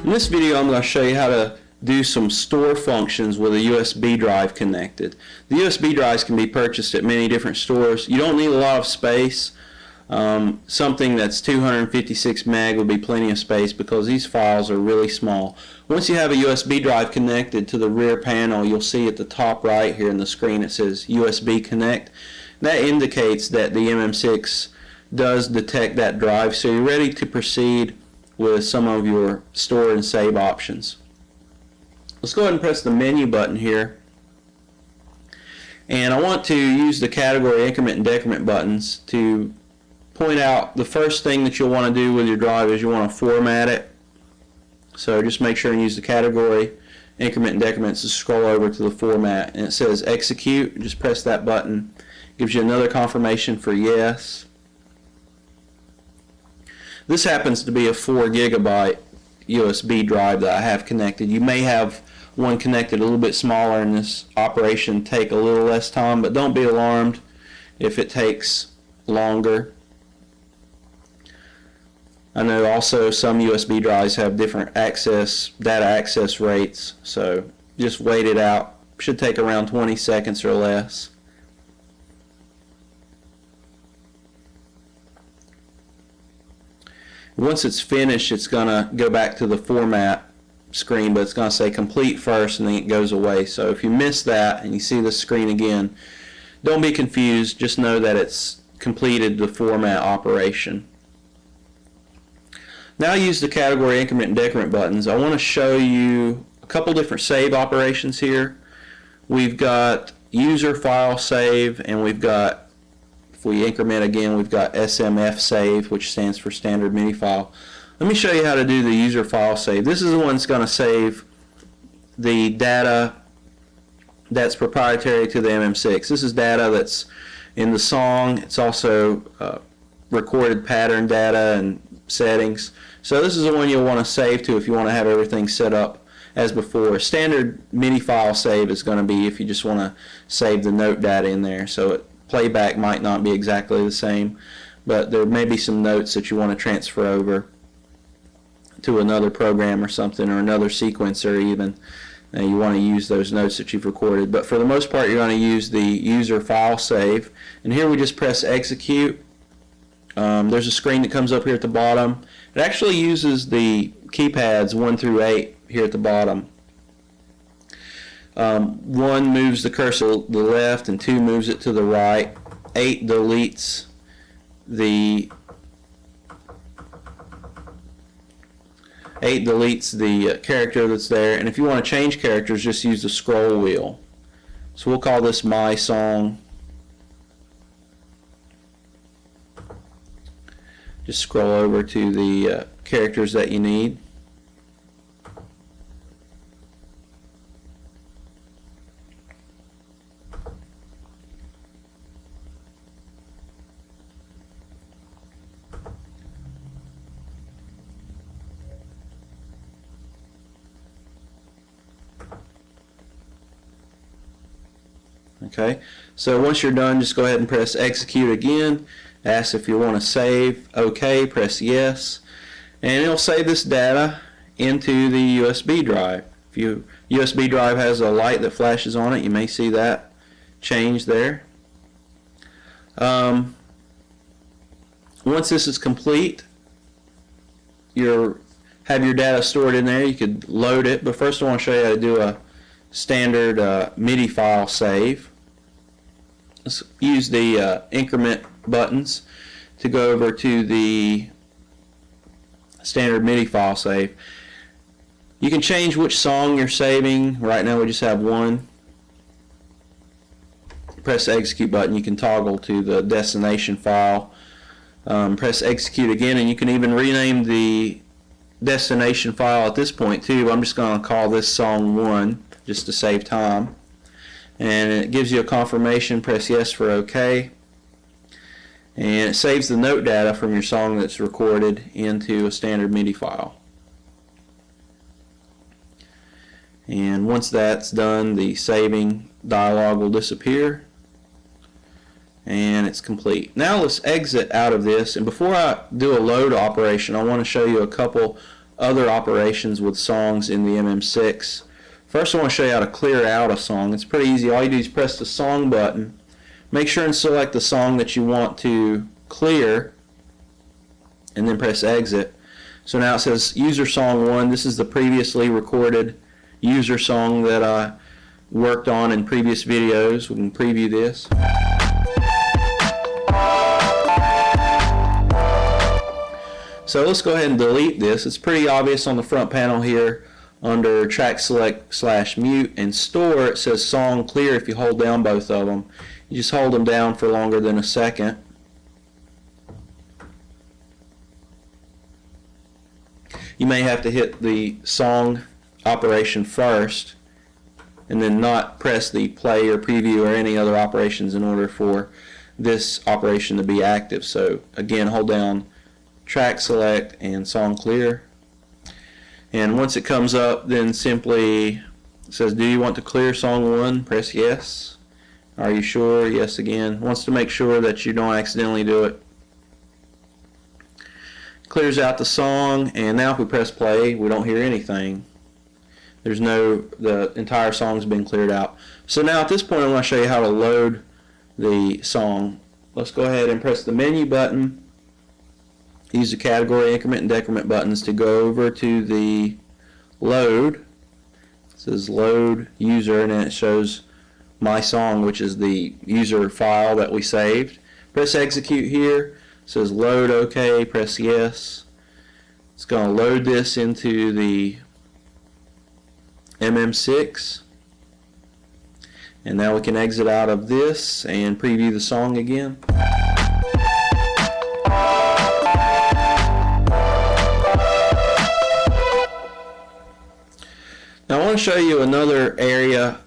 In this video I'm going to show you how to do some store functions with a USB drive connected. The USB drives can be purchased at many different stores. You don't need a lot of space. Something that's 256 meg would be plenty of space because these files are really small. Once you have a USB drive connected to the rear panel, you'll see at the top right here in the screen it says USB connect. That indicates that the MM6 does detect that drive, so you're ready to proceed with some of your store and save options. Let's go ahead and press the menu button here, and I want to use the category increment and decrement buttons to point out the first thing that you'll want to do with your drive is you want to format it. So just make sure and use the category increment and decrements to scroll over to the format, and it says execute. Just press that button. Gives you another confirmation for yes. This happens to be a 4 gigabyte USB drive that I have connected. You may have one connected a little bit smaller and this operation take a little less time, but don't be alarmed if it takes longer. I know also some USB drives have different data access rates, so just wait it out. Should take around 20 seconds or less. Once it's finished, it's going to go back to the format screen, but it's going to say complete first and then it goes away. So if you miss that and you see the screen again, don't be confused. Just know that it's completed the format operation. Now I use the category increment and decrement buttons. I want to show you a couple different save operations here. We've got user file save, and we've got, if we increment again, we've got SMF save, which stands for standard MIDI file. Let me show you how to do the user file save. This is the one that's going to save the data that's proprietary to the MM6. This is data that's in the song. It's also recorded pattern data and settings. So this is the one you'll want to save to if you want to have everything set up as before. Standard MIDI file save is going to be if you just want to save the note data in there. So playback might not be exactly the same, but there may be some notes that you want to transfer over to another program or something, or another sequencer even. You want to use those notes that you've recorded, but for the most part you're going to use the user file save. And here we just press execute. There's a screen that comes up here at the bottom. It actually uses the keypads 1 through 8 here at the bottom. 1 moves the cursor to the left and 2 moves it to the right. 8 deletes the character that's there, and if you want to change characters, just use the scroll wheel. So we'll call this my song. Just scroll over to the characters that you need. Okay, so once you're done, just go ahead and press execute again. Ask if you want to save. OK, press yes, and it'll save this data into the USB drive. If your USB drive has a light that flashes on it, you may see that change there. Once this is complete, have your data stored in there. You could load it, but first I want to show you how to do a standard MIDI file save. Let's use the increment buttons to go over to the standard MIDI file save. You can change which song you're saving. Right now we just have one. Press the execute button. You can toggle to the destination file. Press execute again, and you can even rename the destination file at this point too. I'm just going to call this song 1 just to save time. And it gives you a confirmation. Press yes for OK, and it saves the note data from your song that's recorded into a standard MIDI file. And once that's done, the saving dialog will disappear and it's complete. Now let's exit out of this, and before I do a load operation, I want to show you a couple other operations with songs in the MM6. First, I want to show you how to clear out a song. It's pretty easy. All you do is press the song button. Make sure and select the song that you want to clear, and then press exit. So now it says user song 1. This is the previously recorded user song that I worked on in previous videos. We can preview this. So let's go ahead and delete this. It's pretty obvious on the front panel here under track select / mute and store. It says song clear if you hold down both of them. You just hold them down for longer than a second. You may have to hit the song operation first and then not press the play or preview or any other operations in order for this operation to be active. So again, hold down track select and song clear, and once it comes up, then simply says, do you want to clear song 1? Press yes. Are you sure? Yes again. Wants to make sure that you don't accidentally do it. Clears out the song, and now if we press play, we don't hear anything. The entire song's been cleared out. So now at this point, I want to show you how to load the song. Let's go ahead and press the menu button. Use the category, increment, and decrement buttons to go over to the load. It says load user, and then it shows my song, which is the user file that we saved. Press execute here. It says load OK. Press yes. It's going to load this into the MM6. And now we can exit out of this and preview the song again. Now I want to show you another area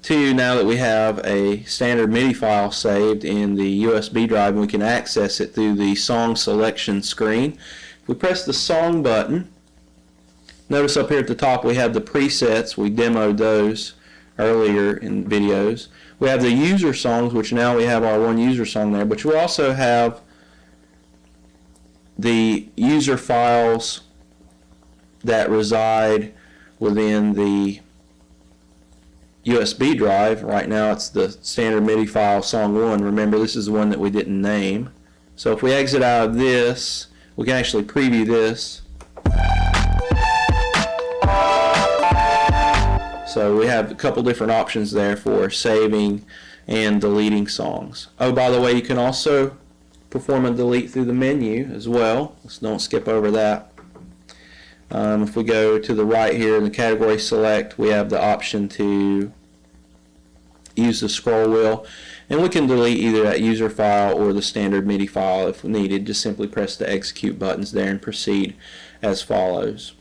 too, now that we have a standard MIDI file saved in the USB drive, and we can access it through the song selection screen. If we press the song button, notice up here at the top we have the presets. We demoed those earlier in videos. We have the user songs, which now we have our one user song there, but we also have the user files that reside within the USB drive. Right now it's the standard MIDI file song 1. Remember, this is the one that we didn't name. So if we exit out of this, we can actually preview this. So we have a couple different options there for saving and deleting songs. Oh, by the way, you can also perform a delete through the menu as well. Let's don't skip over that. If we go to the right here in the category select, we have the option to use the scroll wheel, and we can delete either that user file or the standard MIDI file if needed. Just simply press the execute buttons there and proceed as follows.